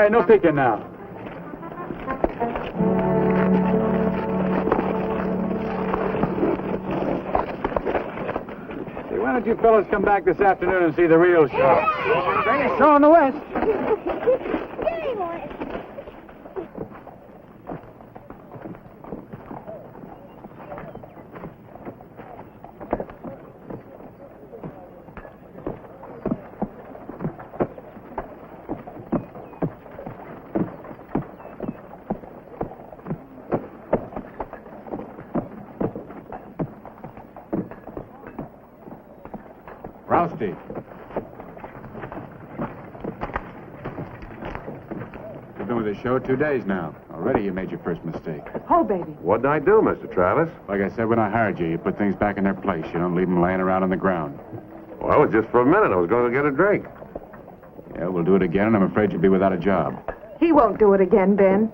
right, no peeking now. Hey, why don't you fellas come back this afternoon and see the real show? Greatest show in the West. Rousty. You've been with the show 2 days now. Already you made your first mistake. Oh, baby. What'd I do, Mr. Travis? Like I said when I hired you, you put things back in their place. You don't leave them laying around on the ground. Well, it was just for a minute. I was going to get a drink. Yeah, we'll do it again, and I'm afraid you'll be without a job. He won't do it again, Ben.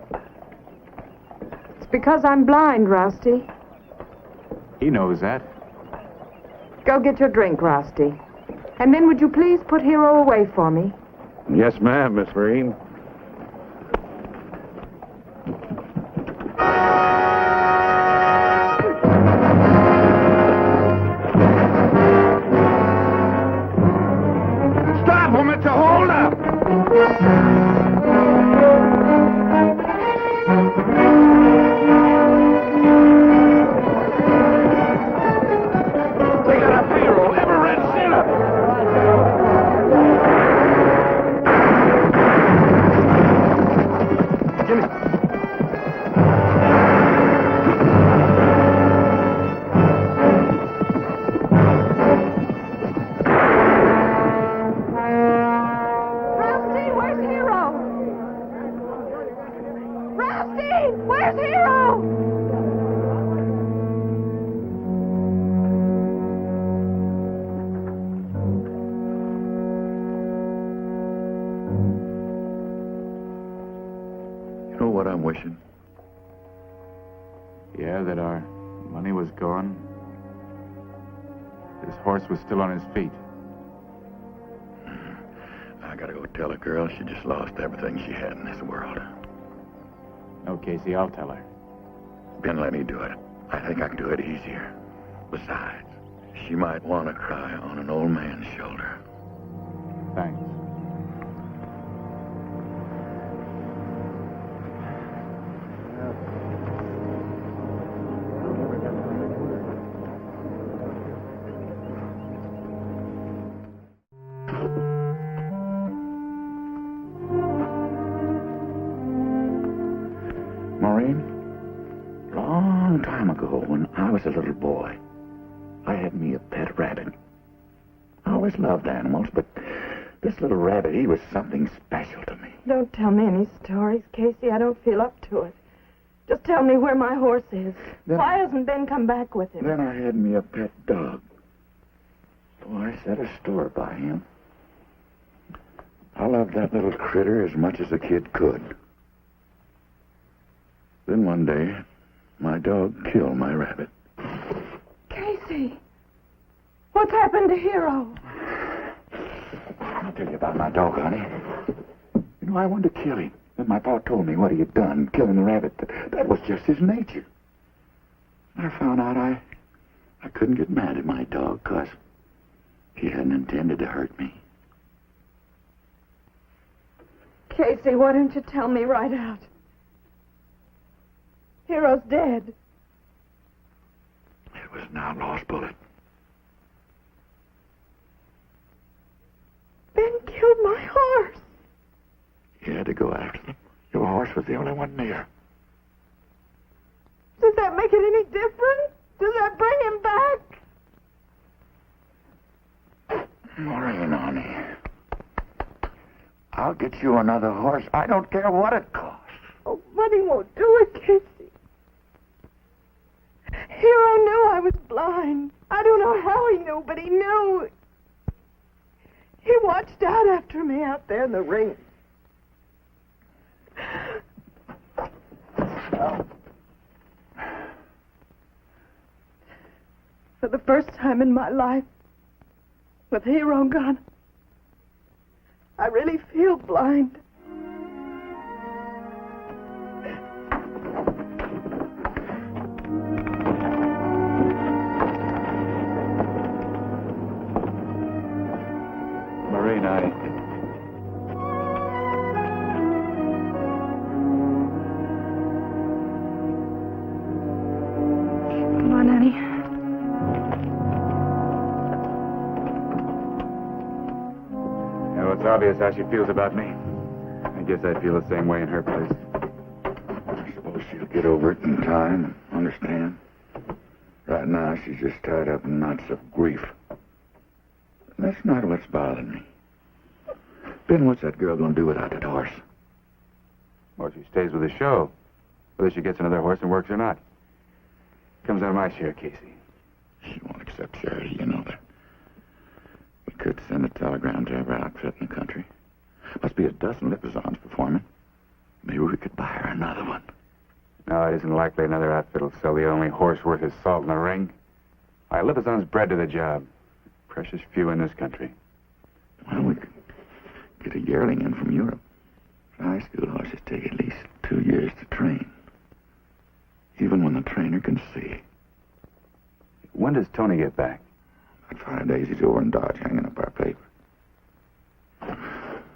It's because I'm blind, Rusty. He knows that. Go get your drink, Rusty. And then would you please put Hero away for me? Yes, ma'am, Miss Maureen. Stop him! It's a holdup! Yeah, that our money was gone. His horse was still on his feet. I gotta go tell a girl she just lost everything she had in this world. No, Casey, I'll tell her. Ben, let me do it. I think I can do it easier. Besides, she might want to cry on an old man's shoulder. Thanks. Maureen, long time ago when I was a little boy, I had me a pet rabbit. I always loved animals, but this little rabbit, he was something special to me. Don't tell me any stories, Casey. I don't feel up to it. Just tell me where my horse is. Why hasn't Ben come back with him? Then I had me a pet dog. So I set a store by him. I loved that little critter as much as a kid could. Then one day, my dog killed my rabbit. Casey, what's happened to Hero? I'll tell you about my dog, honey. You know, I wanted to kill him. Then my pa told me what he had done, killing the rabbit. That was just his nature. I found out I couldn't get mad at my dog because he hadn't intended to hurt me. Casey, why don't you tell me right out? Hero's dead. It was an outlaw's bullet. Ben killed my horse. You had to go after them. Your horse was the only one near. Does that make it any different? Does that bring him back? Maureen, honey. I'll get you another horse. I don't care what it costs. Oh, but he won't do it, Casey. Hero knew I was blind. I don't know how he knew, but he knew. He watched out after me out there in the ring. For the first time in my life, with Hero gone, I really feel blind. Maureen, Come on, Annie. Well, it's obvious how she feels about me. I guess I feel the same way in her place. I suppose she'll get over it in time and understand. Right now, she's just tied up in knots of grief. That's not what's bothering me. Ben, what's that girl going to do without that horse? Well, she stays with the show. Whether she gets another horse and works or not. Comes out of my share, Casey. She won't accept charity, you know that. We could send a telegram to every outfit in the country. Must be a dozen Lippizans performing. Maybe we could buy her another one. No, it isn't likely another outfit will sell the only horse worth his salt in the ring. Why, Lippizan's bred to the job. Precious few in this country. Well, we could get a yearling in from Europe. High school horses take at least 2 years to train. Even when the trainer can see. When does Tony get back? About 5 days he's over in Dodge hanging up our paper.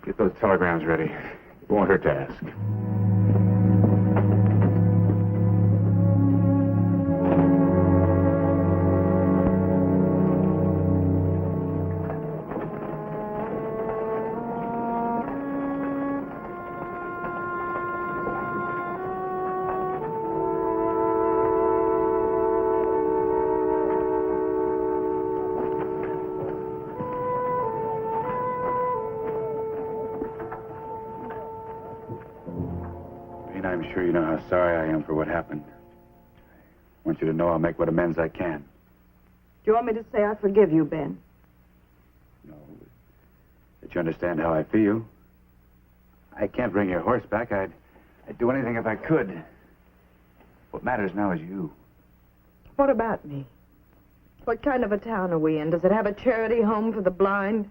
Get those telegrams ready. It won't hurt to ask. I'm sure you know how sorry I am for what happened. I want you to know I'll make what amends I can. Do you want me to say I forgive you, Ben? No. But you understand how I feel. I can't bring your horse back. I'd do anything if I could. What matters now is you. What about me? What kind of a town are we in? Does it have a charity home for the blind?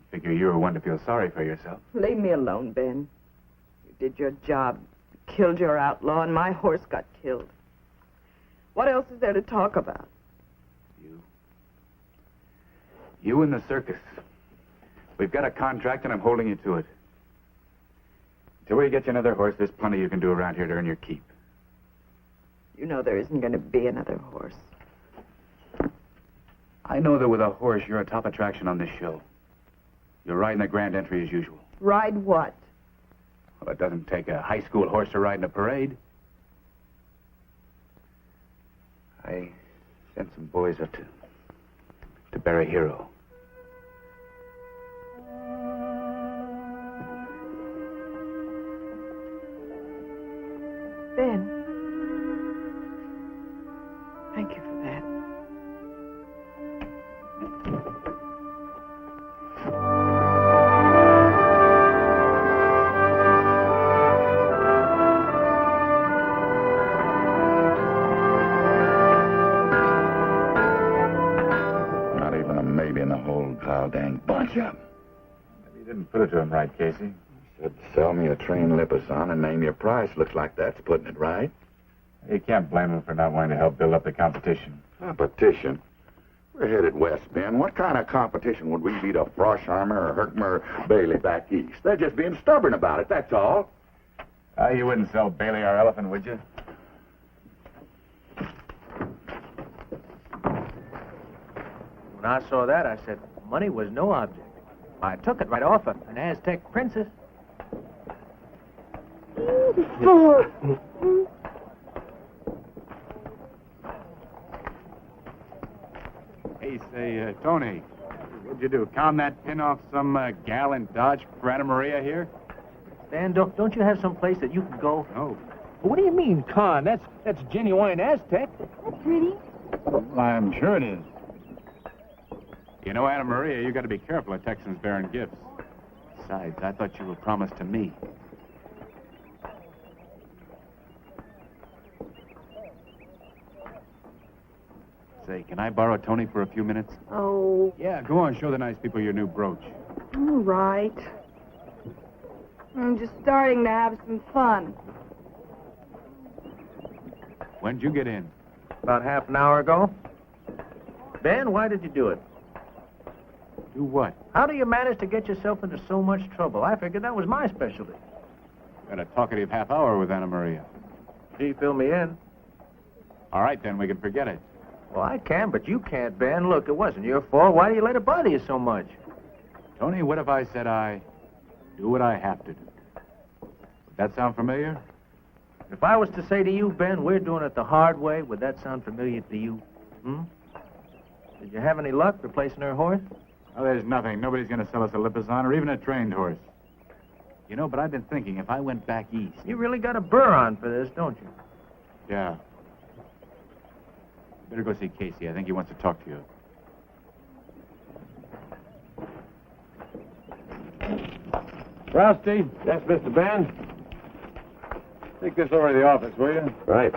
I figure you were one to feel sorry for yourself. Leave me alone, Ben. You did your job, killed your outlaw, and my horse got killed. What else is there to talk about? You and the circus. We've got a contract, and I'm holding you to it. Until we get you another horse, there's plenty you can do around here to earn your keep. You know there isn't going to be another horse. I know that with a horse, you're a top attraction on this show. You're riding the grand entry as usual. Ride what? Well, it doesn't take a high school horse to ride in a parade. I sent some boys up to bury a hero. Ben. Thank you for that. Not even a maybe in the whole dang bunch of them. Maybe you didn't put it to him right, Casey. Said, sell me a trained Lippizan and name your price. Looks like that's putting it right. You can't blame him for not wanting to help build up the competition. Competition? We're headed west, Ben. What kind of competition would we be to Frosharmer or Herkimer or Bailey back east? They're just being stubborn about it, that's all. You wouldn't sell Bailey our elephant, would you? When I saw that, I said, money was no object. I took it right off of an Aztec princess. Hey, say, Tony, what'd you do? Calm that pin off some gal in Dodge for Anna Maria here? Dan, don't you have some place that you can go? No. What do you mean, con? That's genuine Aztec. That's pretty. I'm sure it is. You know, Anna Maria, you got to be careful of Texans bearing gifts. Besides, I thought you were promised to me. Say, can I borrow Tony for a few minutes? Oh, Yeah, go on, show the nice people your new brooch. all right. I'm just starting to have some fun. When'd you get in? About half an hour ago. Ben, why did you do it? Do what? How do you manage to get yourself into so much trouble? I figured that was my specialty. Got a talkative half hour with Anna Maria. Gee, fill me in. All right, then, we can forget it. Well, I can, but you can't, Ben. Look, it wasn't your fault. Why do you let it bother you so much? Tony, what if I said I do what I have to do? Would that sound familiar? If I was to say to you, Ben, we're doing it the hard way, would that sound familiar to you? Did you have any luck replacing her horse? Oh, there's nothing. Nobody's going to sell us a Lippizan or even a trained horse. You know, but I've been thinking, if I went back east... You really got a burr on for this, don't you? Yeah. Better go see Casey. I think he wants to talk to you. Rusty? Yes, Mr. Ben? Take this over to the office, will you? Right.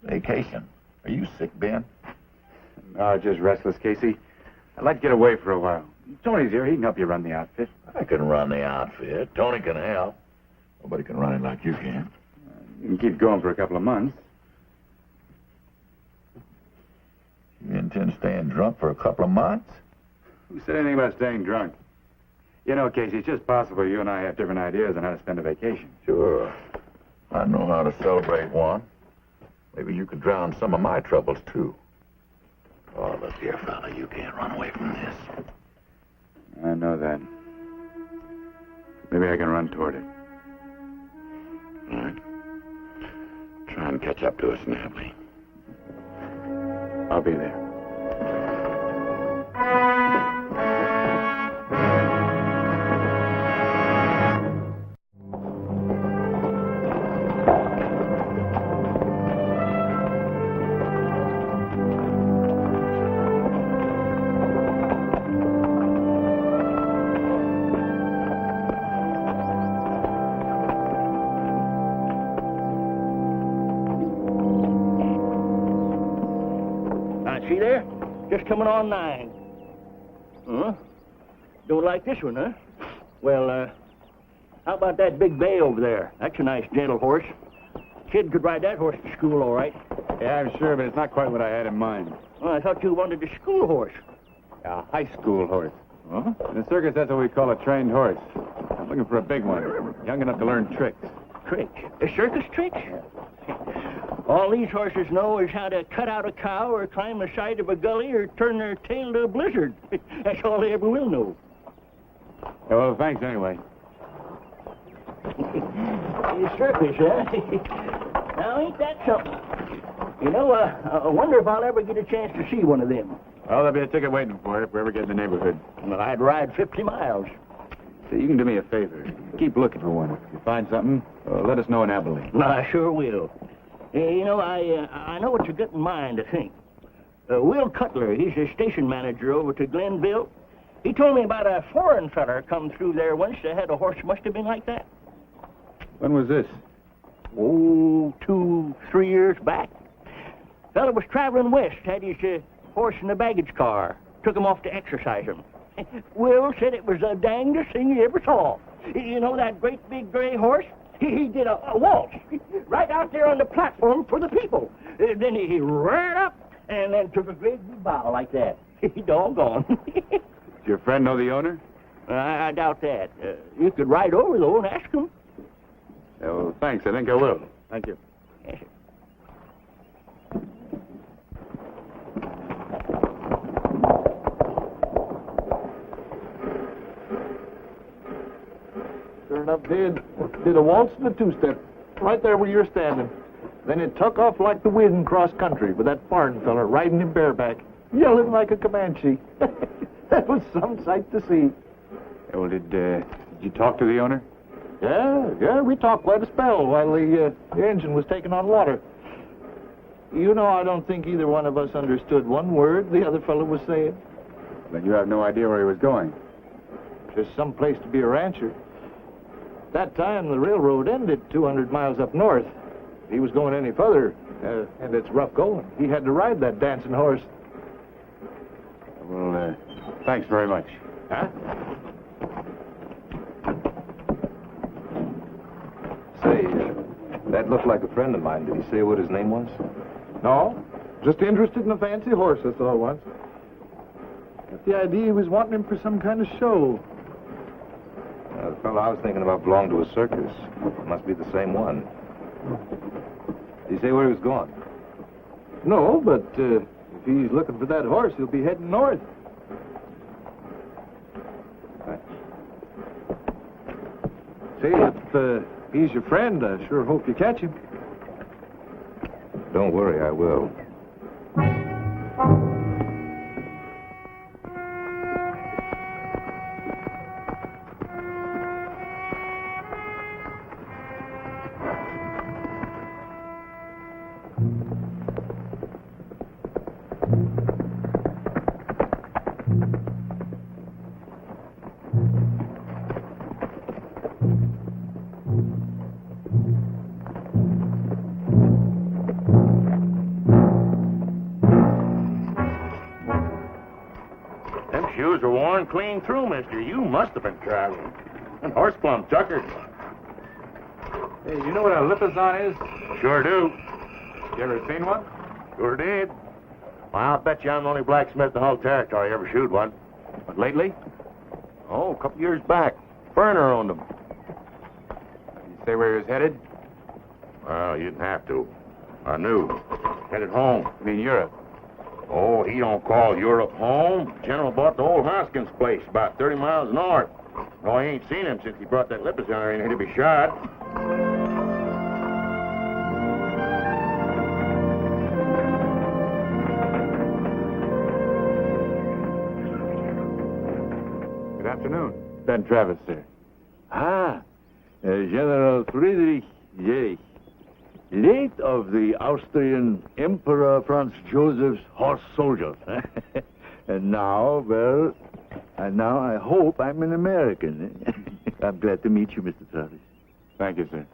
Vacation. Are you sick, Ben? Oh, just restless, Casey. I'd like to get away for a while. Tony's here. He can help you run the outfit. I can run the outfit. Tony can help. Nobody can run it like you can. You can keep going for a couple of months. You intend staying drunk for a couple of months? Who said anything about staying drunk? You know, Casey, it's just possible you and I have different ideas on how to spend a vacation. Sure. I know how to celebrate one. Maybe you could drown some of my troubles, too. Oh, look here, fella. You can't run away from this. I know that. Maybe I can run toward it. All right. Try and catch up to us, Natalie. I'll be there. See there? Just coming on 9. Huh? Don't like this one, huh? Well, how about that big bay over there? That's a nice, gentle horse. Kid could ride that horse to school, all right. Yeah, I'm sure, but it's not quite what I had in mind. Well, I thought you wanted a school horse. A high school horse. Huh? In the circus, that's what we call a trained horse. I'm looking for a big one, young enough to learn tricks. Tricks? A circus tricks? All these horses know is how to cut out a cow or climb the side of a gully or turn their tail to a blizzard. That's all they ever will know. Yeah, well, thanks anyway. Circus, huh? Now, ain't that something? You know, I wonder if I'll ever get a chance to see one of them. Well, there'll be a ticket waiting for it if we ever get in the neighborhood. Well, I'd ride 50 miles. So you can do me a favor. Keep looking for one. If you find something, let us know in Abilene. No, I sure will. You know, I know what you got in mind, I think. Will Cutler, he's the station manager over to Glenville. He told me about a foreign feller come through there once that had a horse must have been like that. When was this? Oh, 2-3 years back. Fella was traveling west, had his horse in the baggage car. Took him off to exercise him. Will said it was the dangest thing he ever saw. You know that great big gray horse? He did a waltz right out there on the platform for the people. Then he reared up and then took a great big bow like that. He doggone. Does your friend know the owner? I doubt that. You could ride over, though, and ask him. Yeah, well, thanks. I think I will. Thank you. Yes, sir. Sure enough, did a waltz and a two-step right there where you're standing. Then it took off like the wind cross country with that foreign fella riding him bareback, yelling like a Comanche. That was some sight to see. Yeah, well, did you talk to the owner? Yeah, we talked quite a spell while the engine was taking on water. You know, I don't think either one of us understood one word the other fellow was saying. Then you have no idea where he was going. Just some place to be a rancher. That time, the railroad ended 200 miles up north. If he was going any further, and it's rough going, he had to ride that dancing horse. Well, thanks very much. Huh? Say, that looked like a friend of mine. Did he say what his name was? No, just interested in a fancy horse, that's all it was. Got the idea he was wanting him for some kind of show. The fellow I was thinking about belonged to a circus. Must be the same one. Did he say where he was going? No, but if he's looking for that horse, he'll be heading north. Say, if he's your friend, I sure hope you catch him. Don't worry, I will. Them shoes are worn clean through, mister. You must have been traveling. And horse plum tuckered. Hey, you know what a Lippizan is? Sure do. You ever seen one? Sure did. Well, I'll bet you I'm the only blacksmith in the whole territory ever shoot one. But lately? Oh, a couple years back. Burner owned them. Did he say where he was headed? Well, you didn't have to. I knew. Headed home. I mean Europe. Oh, he don't call Europe home. General bought the old Hoskins place about 30 miles north. Oh, I ain't seen him since he brought that Lippizan in here to be shot. Good afternoon. Ben Travis, sir. General Friedrich J. Late of the Austrian Emperor Franz Joseph's horse soldiers. And now I hope I'm an American. I'm glad to meet you, Mr. Travis. Thank you, sir.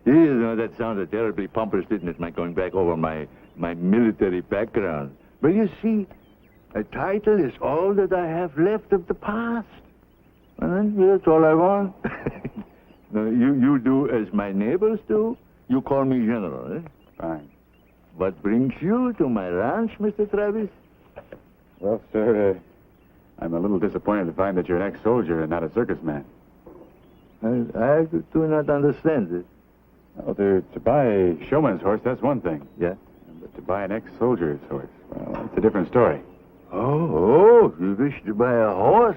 You know, that sounded terribly pompous, didn't it, going back over my military background. But you see, a title is all that I have left of the past. And that's all I want. Now, you do as my neighbors do. You call me General, eh? Fine. What brings you to my ranch, Mr. Travis? Well, sir, I'm a little disappointed to find that you're an ex-soldier and not a circus man. I do not understand it. Oh, to buy a showman's horse, that's one thing. Yeah? But to buy an ex-soldier's horse, well, that's a different story. Oh, you wish to buy a horse?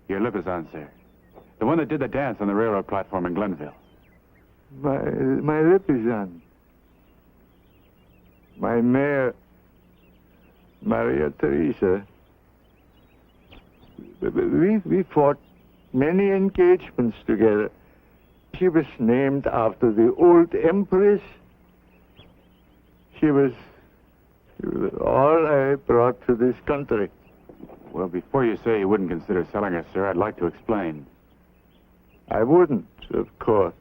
Your Lippizan, sir. The one that did the dance on the railroad platform in Glenville. My Lippizan. My mare, Maria Teresa. We fought many engagements together. She was named after the old empress. She was all I brought to this country. Well, before you say you wouldn't consider selling her, sir, I'd like to explain. I wouldn't, of course.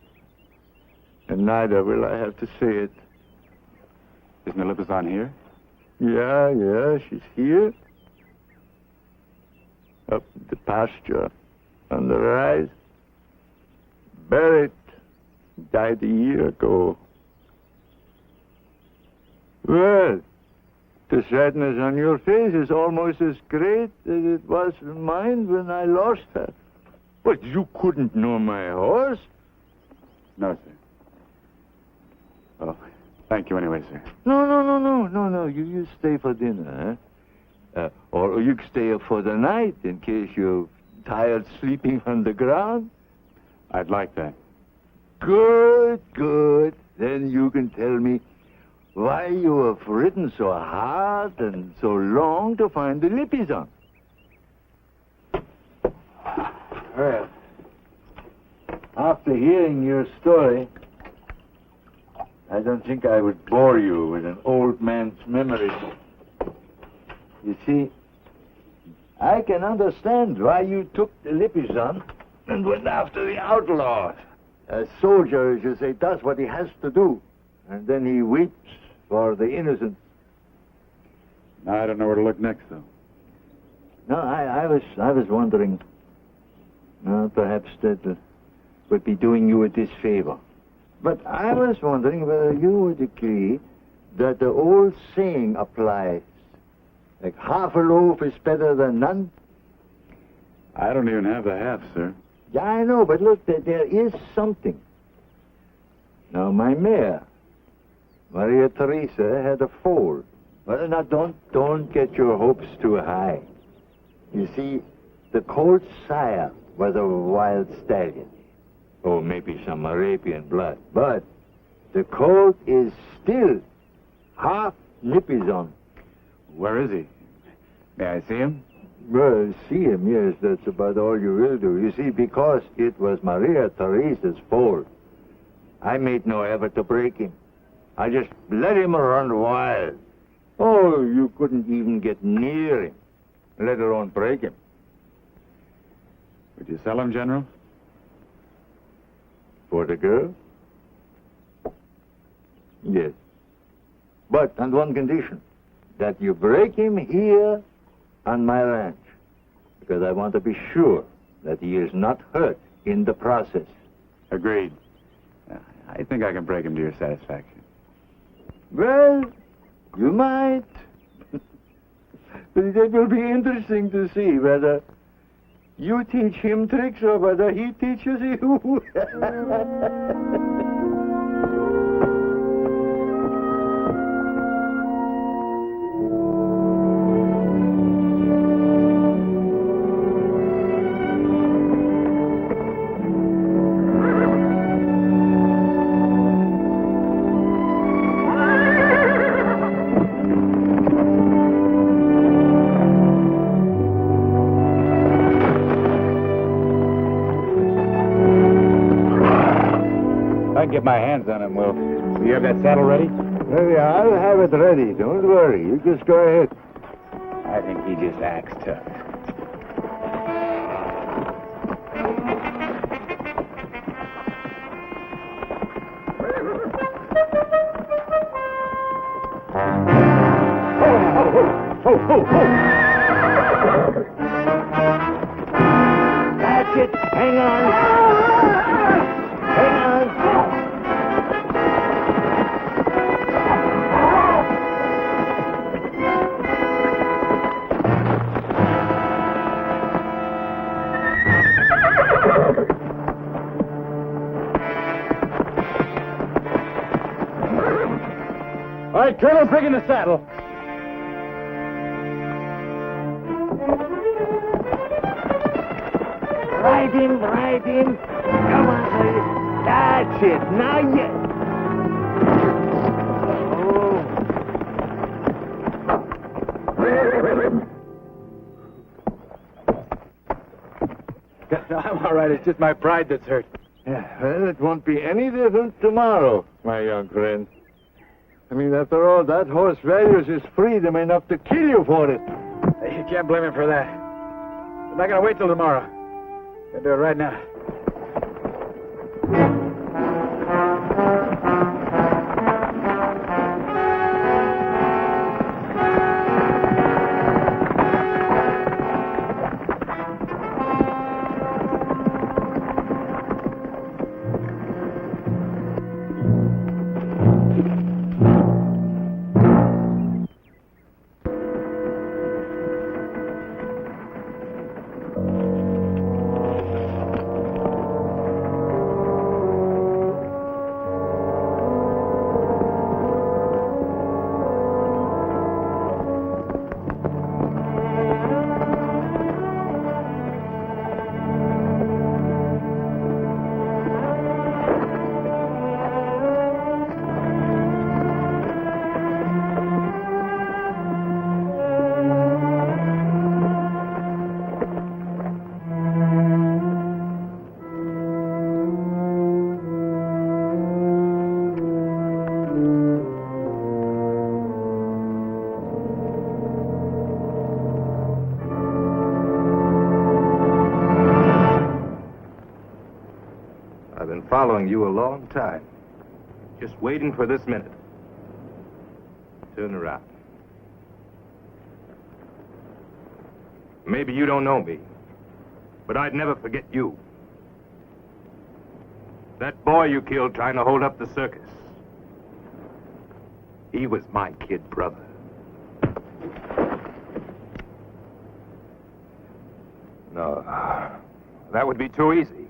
And neither will I have to say it. Isn't the Lippizan here? Yeah, she's here. Up the pasture, on the rise. Barrett died a year ago. Well, the sadness on your face is almost as great as it was in mine when I lost her. But you couldn't know my horse. No, sir. Oh, thank you anyway, sir. No. You stay for dinner, huh? Or you can stay for the night in case you're tired sleeping on the ground. I'd like that. Good. Then you can tell me why you have ridden so hard and so long to find the Lippizan. Well, after hearing your story, I don't think I would bore you with an old man's memories. You see, I can understand why you took the Lippizan and went after the outlaws. A soldier, as you say, does what he has to do, and then he weeps for the innocent. Now I don't know where to look next, though. No, I was wondering, perhaps that would be doing you a disfavor. But I was wondering whether you would agree that the old saying applies. Like half a loaf is better than none. I don't even have the half, sir. Yeah, I know, but look, there is something. Now, my mare, Maria Teresa, had a foal. Well, now, don't get your hopes too high. You see, the colt's sire was a wild stallion. Oh, maybe some Arabian blood. But the colt is still half Lippizan. Where is he? May I see him? Well, see him, yes, that's about all you will do. You see, because it was Maria Teresa's fault, I made no effort to break him. I just let him run wild. Oh, you couldn't even get near him, let alone break him. Would you sell him, General? For the girl? Yes. But on one condition, that you break him here on my ranch, because I want to be sure that he is not hurt in the process. Agreed. I think I can break him to your satisfaction. Well, you might. But it will be interesting to see whether you teach him tricks or whether he teaches you. Get my hands on him, Will. You have that saddle ready? Well, yeah, I'll have it ready. Don't worry. You just go ahead. I think he just acts tough. That's it. Hang on. Hang on. All right, Colonel, bring in the saddle. Ride him, ride him. Come on, buddy. That's it. Now you... I'm all right. It's just my pride that's hurt. Yeah, well, it won't be any different tomorrow, my young friend. I mean, after all, that horse values his freedom enough to kill you for it. You can't blame him for that. I'm not going to wait till tomorrow. I'm going to do it right now. Following you a long time. Just waiting for this minute. Turn around. Maybe you don't know me, but I'd never forget you. That boy you killed trying to hold up the circus. He was my kid brother. No, that would be too easy.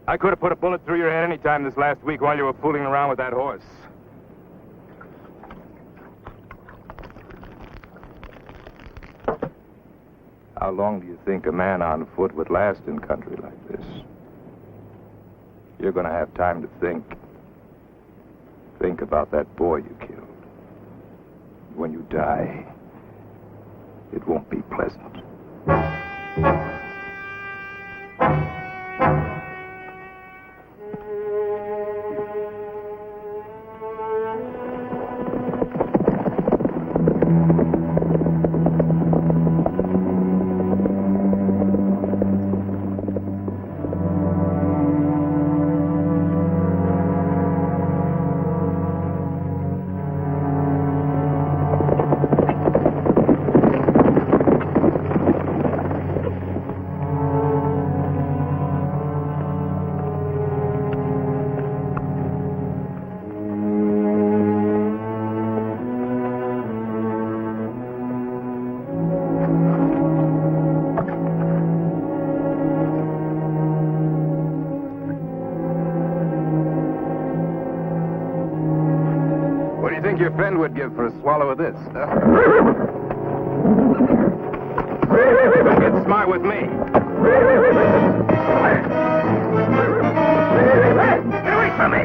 I could have put a bullet through your head any time this last week while you were fooling around with that horse. How long do you think a man on foot would last in country like this? You're going to have time to think. Think about that boy you killed. When you die, it won't be pleasant. Your friend would give for a swallow of this. Get smart with me. Get away from me!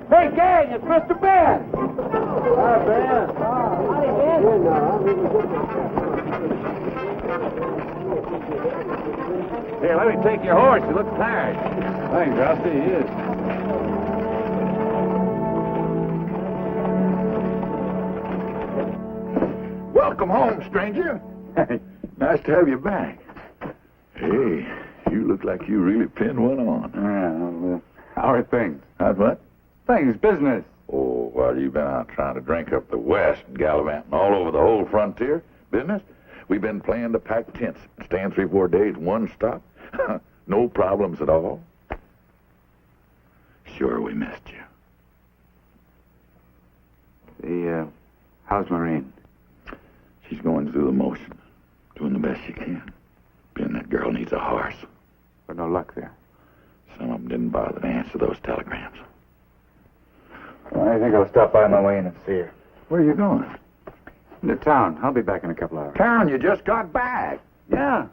Hey, gang, it's Mr. Ben. Hi, Ben. Howdy, Ben. Here, let me take your horse. He looks tired. Thanks, Rusty. He is. Welcome home, stranger. Nice to have you back. Hey, you look like you really pinned one on. Yeah, well, how are things? How's what? Things, business. Oh, While you've been out trying to drink up the West and gallivanting all over the whole frontier business, we've been playing to pack tents, staying 3-4 days, one stop. No problems at all. Sure, we missed you. How's Maureen? She's going through the motion, doing the best she can. Being that girl needs a horse. But no luck there. Some of them didn't bother to answer those telegrams. Well, I think I'll stop by Maureen and see her. Where are you going? Into town. I'll be back in a couple hours. Town, you just got back. Yeah.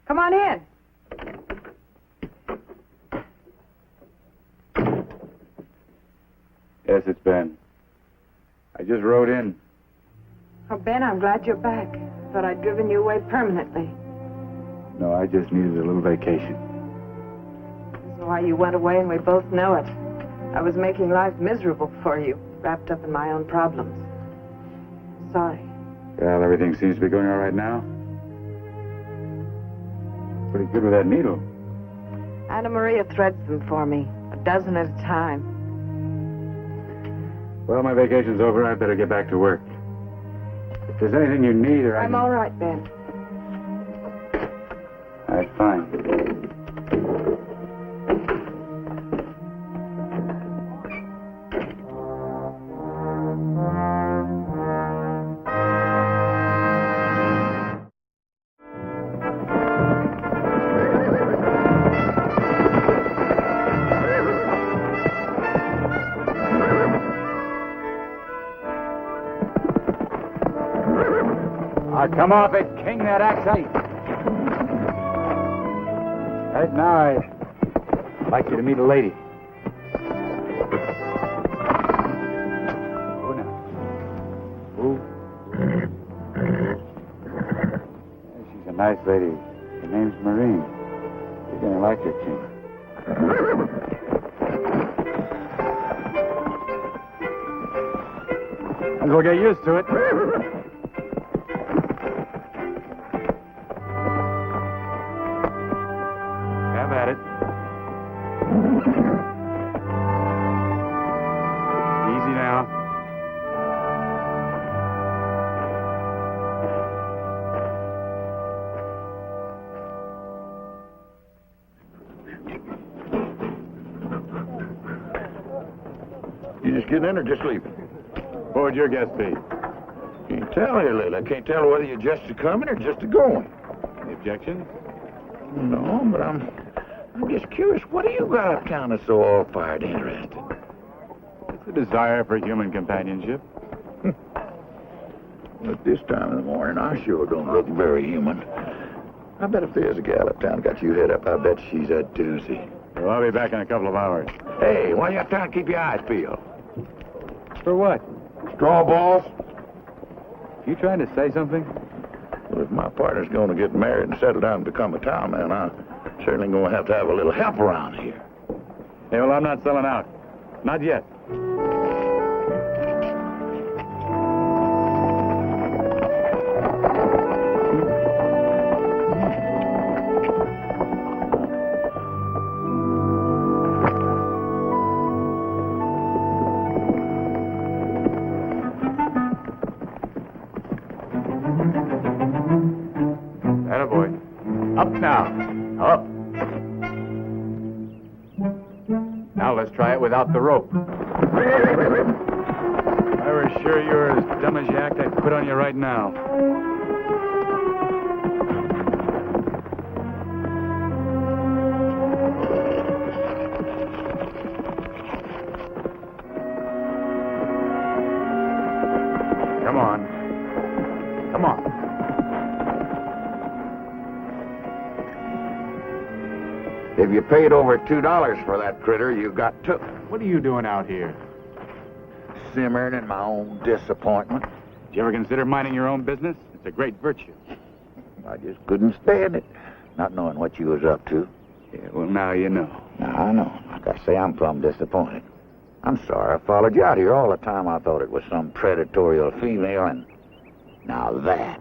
Come on in. Yes, it's Ben. I just rode in. Oh, Ben, I'm glad you're back. Thought I'd driven you away permanently. No, I just needed a little vacation. That's why you went away, and we both know it. I was making life miserable for you, wrapped up in my own problems. Sorry. Well, everything seems to be going all right now. Pretty good with that needle. Anna Maria threads them for me, a dozen at a time. Well, my vacation's over. I'd better get back to work. If there's anything you need or I'm all right, Ben. All right, fine. Come off it, King, that axe height. Right now, I'd like you to meet a lady. Oh, now. Move. She's a nice lady. Her name's Maureen. You're going to like her, King. Might as well get used to it. Getting in or just leaving? What would your guess be? Can't tell here, Lily. I can't tell whether you're just a coming or just a going. Any objections? No, but I'm just curious. What do you got uptown that's so all-fired interested? It's a desire for human companionship. At this time of the morning, I sure don't look very human. I bet if there's a gal uptown got you hit up, I bet she's a doozy. Well, I'll be back in a couple of hours. Hey, why you uptown keep your eyes peeled? For what? Straw balls? You trying to say something? Well, if my partner's going to get married and settle down and become a town man, I'm certainly going to have a little help around here. Hey, well, I'm not selling out. Not yet. Without the rope. If I were sure you were as dumb as you act, I'd quit on you right now. Come on. Come on. If you paid over $2 for that critter, you got took. What are you doing out here? Simmering in my own disappointment. Did you ever consider minding your own business? It's a great virtue. I just couldn't stand it, not knowing what you was up to. Yeah, well, now you know. Now, I know. Like I say, I'm plumb disappointed. I'm sorry I followed you out here all the time. I thought it was some predatorial female, and now that.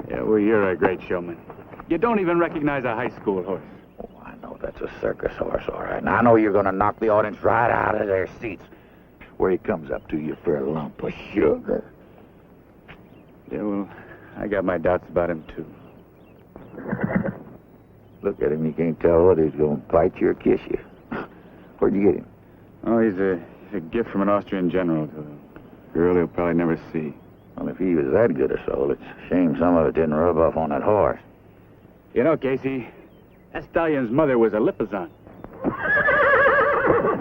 Yeah, well, you're a great showman. You don't even recognize a high school horse. Oh, I know that's a circus horse, all right. Now, I know you're going to knock the audience right out of their seats where he comes up to you for a lump of sugar. Yeah, well, I got my doubts about him, too. Look at him. You can't tell whether he's going to bite you or kiss you. Where'd you get him? Oh, he's a gift from an Austrian general to a girl he'll probably never see. Well, if he was that good a soul, it's a shame some of it didn't rub off on that horse. You know, Casey, that stallion's mother was a Lippizan.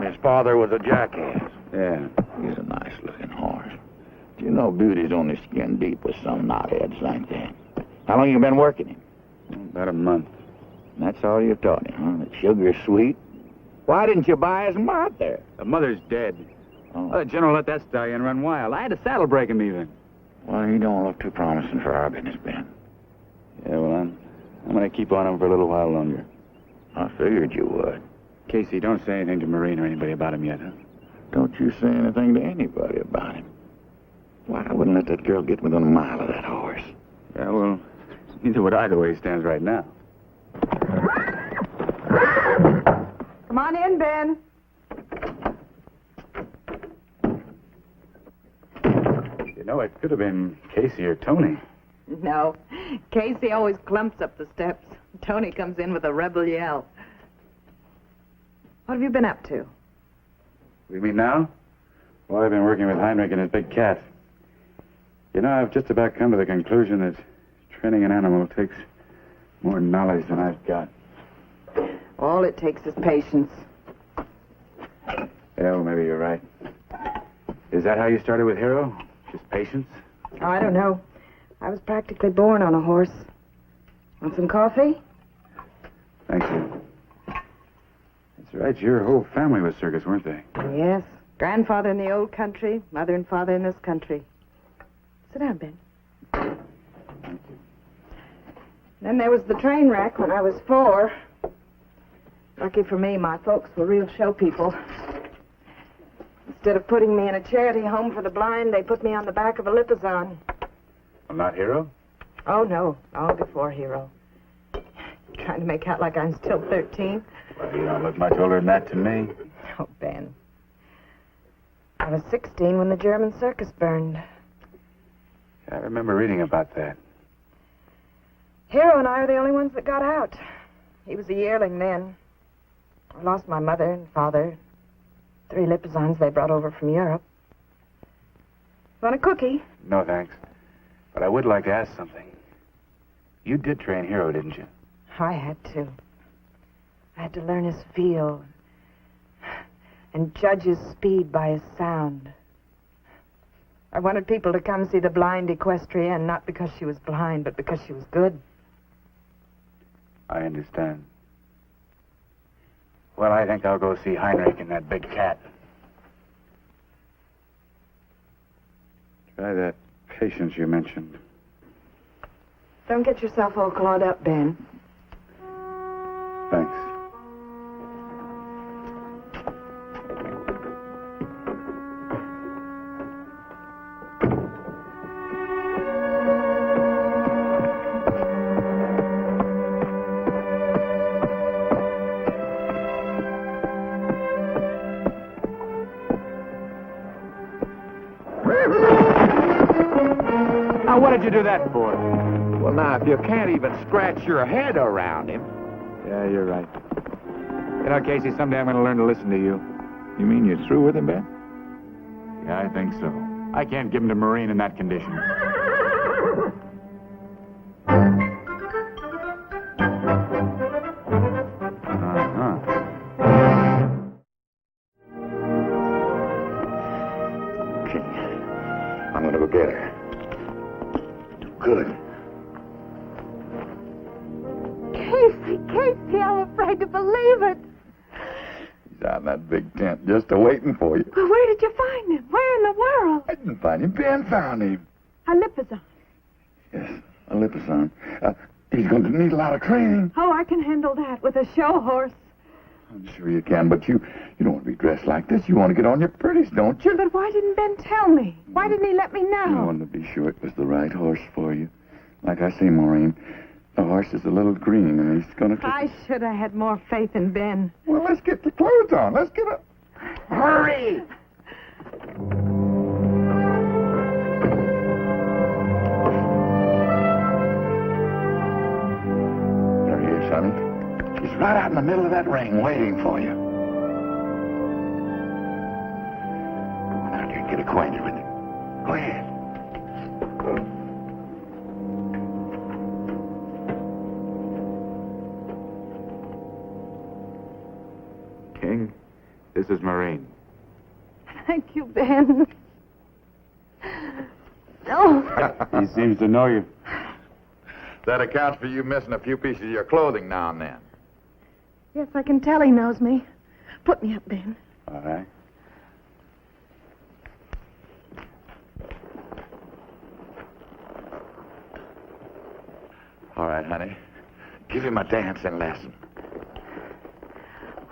His father was a jackass. Yeah. He's a nice-looking horse. Do you know beauty's only skin deep with some knotheads like that? How long you been working him? About a month. And that's all you taught him, huh? The sugar's sweet? Why didn't you buy his mother? The mother's dead. Oh. Well, the general let that stallion run wild. I had to saddle break him even. Well, he don't look too promising for our business, Ben. Yeah, well, I'm going to keep on him for a little while longer. I figured you would. Casey, don't say anything to Maureen or anybody about him yet, huh? Don't you say anything to anybody about him. Why, I wouldn't let that girl get within a mile of that horse. Yeah, well, neither would I the way he stands right now. Come on in, Ben. You know, it could have been Casey or Tony. No. Casey always clumps up the steps. Tony comes in with a rebel yell. What have you been up to? You mean now? Well, I've been working with Heinrich and his big cat. You know, I've just about come to the conclusion that training an animal takes more knowledge than I've got. All it takes is patience. Yeah, well, maybe you're right. Is that how you started with Hero? Just patience? Oh, I don't know. I was practically born on a horse. Want some coffee? Thank you. That's right, your whole family was circus, weren't they? Yes. Grandfather in the old country, mother and father in this country. Sit down, Ben. Thank you. Then there was the train wreck when I was 4. Lucky for me, my folks were real show people. Instead of putting me in a charity home for the blind, they put me on the back of a Lippizan. Well, not Hero? Oh, no. Long before Hero. Trying to make out like I'm still 13. Well, you don't look much older than that to me. Oh, Ben. I was 16 when the German circus burned. I remember reading about that. Hero and I are the only ones that got out. He was a yearling then. I lost my mother and father. 3 Lippizans they brought over from Europe. Want a cookie? No, thanks. But I would like to ask something. You did train Hero, didn't you? I had to. I had to learn his feel and judge his speed by his sound. I wanted people to come see the blind equestrienne, not because she was blind, but because she was good. I understand. Well, I think I'll go see Heinrich and that big cat. Try that patience you mentioned. Don't get yourself all clawed up, Ben. Thanks. Now, what did you do that for? Well, now, if you can't even scratch your head around him. Yeah, you're right. You know, Casey, someday I'm going to learn to listen to you. You mean you're through with him, Ben? Yeah, I think so. I can't give him to Maureen in that condition. Okay. I'm going to go get her. Good. Casey, I'm afraid to believe it. He's out in that big tent just a-waiting for you. Well, where did you find him? Where in the world? I didn't find him. Ben found him. A Lippizan. Yes, a Lippizan. He's going to need a lot of training. Oh, I can handle that with a show horse. I'm sure you can, but you don't want to be dressed like this. You want to get on your pretties, don't you? But why didn't Ben tell me? Why didn't he let me know? You wanted to be sure it was the right horse for you. Like I say, Maureen, the horse is a little green, and he's going to take... I should have had more faith in Ben. Well, let's get the clothes on. Let's get up. Hurry! There he is, honey. He's right out in the middle of that ring waiting for you. Go on out here and get acquainted with him. Go ahead. King, this is Maureen. Thank you, Ben. Oh, He seems to know you. That accounts for you missing a few pieces of your clothing now and then. yes, I can tell he knows me. Put me up, Ben. All right. All right, honey. Give him a dancing lesson.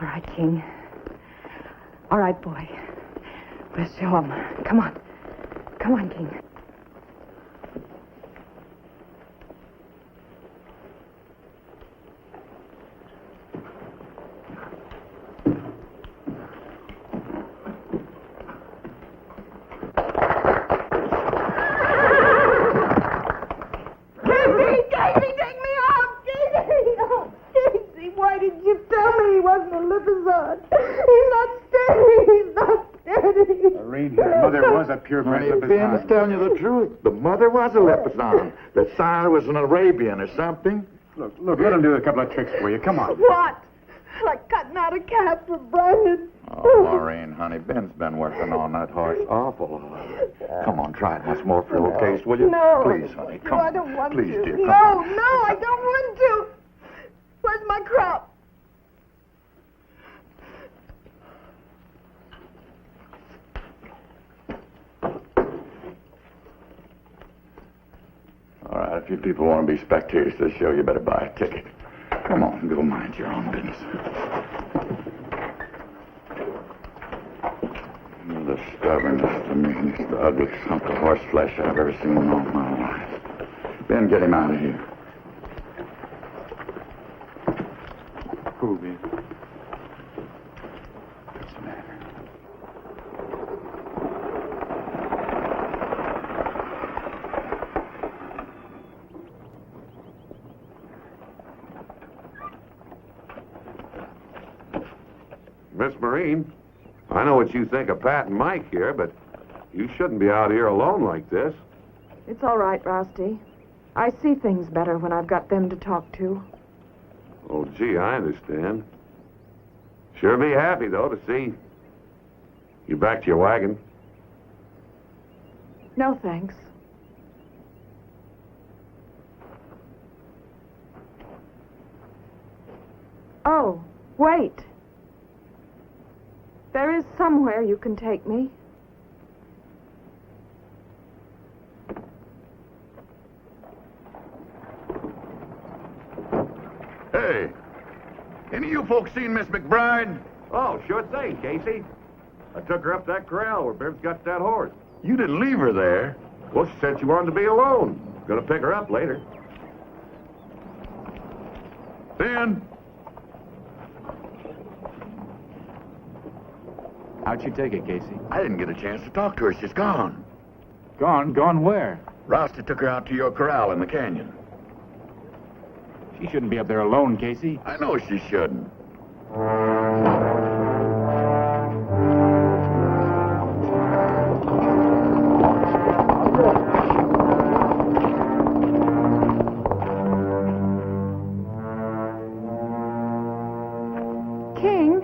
All right, King. All right, boy. Let's show him. Come on. Come on, King. Casey, take me off! Casey! Oh, Casey, why didn't you tell me he wasn't a Lippizan? He's not steady! He's not steady! Maureen, his mother was a purebred Honey, Ben is Lippizan. telling you the truth. The mother was a Lippizan. The sire was an Arabian or something. Look, let him do a couple of tricks for you. Come on. What? Like cutting out a calf for Brian. Oh, Maureen, honey, Ben's been working on that horse awful hard. Come on, try it once more for a little taste, will you? No. Please, honey, come No, I on. don't want Please, to. dear, come No, on. no, I don't want to. Where's my crop? All right, if you people want to be spectators to the show, you better buy a ticket. Come on, go mind your own business. The stubbornness, the meanness, the ugliest hunk of horse flesh I've ever seen in all my life. Ben, get him out of here. Who, Ben? What's the matter? Miss Maureen, I know what you think of Pat and Mike here, but you shouldn't be out here alone like this. It's all right, Rusty. I see things better when I've got them to talk to. Oh, gee, I understand. Sure be happy, though, to see you back to your wagon. No, thanks. Oh, wait. There is somewhere you can take me. Hey, any of you folks seen Miss McBride? Oh, sure thing, Casey. I took her up that corral where Bev's got that horse. You didn't leave her there. Well, she said she wanted to be alone. Gonna pick her up later. Ben? How'd she take it, Casey? I didn't get a chance to talk to her. She's gone. Gone? Gone where? Rosty took her out to your corral in the canyon. She shouldn't be up there alone, Casey. I know she shouldn't. King?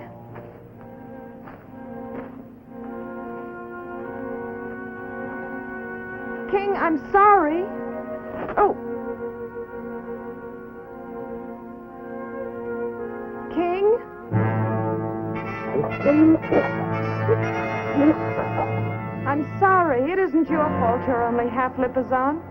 King, I'm sorry. Oh. King? I'm sorry. It isn't your fault you're only half Lippizan.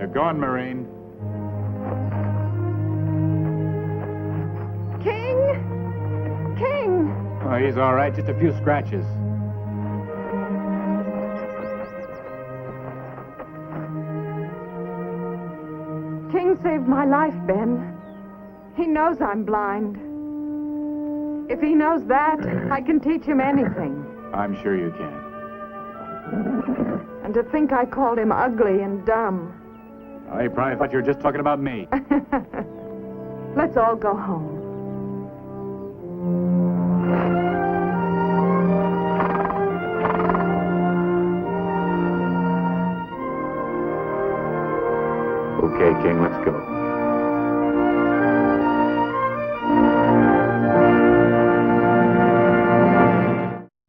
They're gone, Maureen. King! Oh, he's all right. Just a few scratches. King saved my life, Ben. He knows I'm blind. If he knows that, I can teach him anything. I'm sure you can. And to think I called him ugly and dumb. Oh, he probably thought you were just talking about me. Let's all go home. Okay, King, let's go.